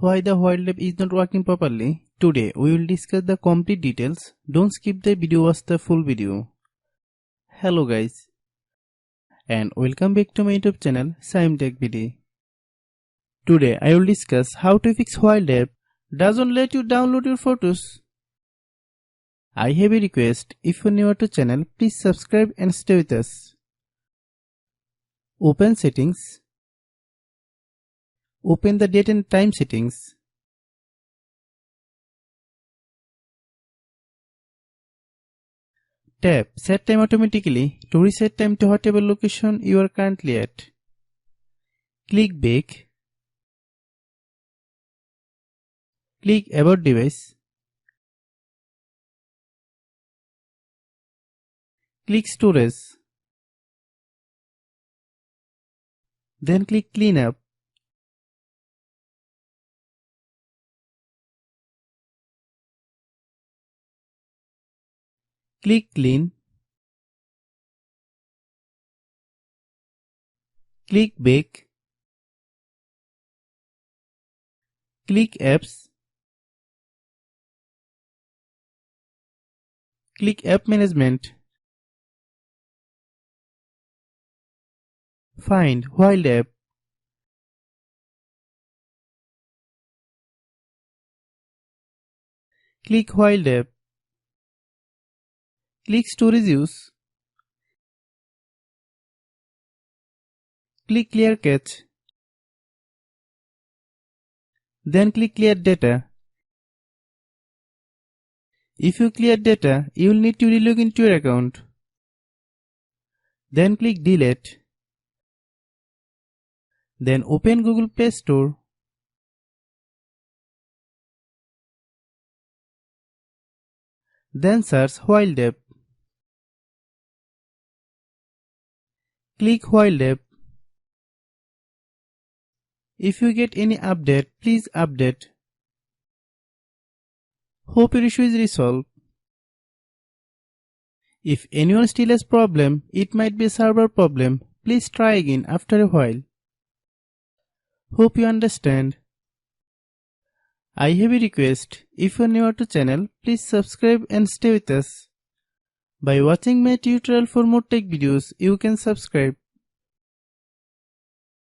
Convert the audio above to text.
Why the while app is not working properly? Today we will discuss the complete details. Don't skip the video, watch the full video. Hello guys and welcome back to my YouTube channel Shaem Tech BD. Today I will discuss how to fix while app doesn't let you download your photos. I have a request, if you are new to channel, please subscribe and stay with us. Open settings. Open the date and time settings. Tap Set Time automatically to reset time to whatever location you are currently at. Click Back. Click About Device. Click Storage. Then click Cleanup. Click Clean. Click Back. Click Apps. Click App Management. Find While app. Click While app. Click Storage Use. Click Clear Cache. Then click Clear Data. If you clear data, you will need to relog into your account. Then click Delete. Then open Google Play Store. Then search While app. Click While app. If you get any update, please update. Hope your issue is resolved. If anyone still has problem, it might be a server problem. Please try again after a while. Hope you understand. I have a request. If you are new to channel, please subscribe and stay with us. By watching my tutorial for more tech videos, you can subscribe.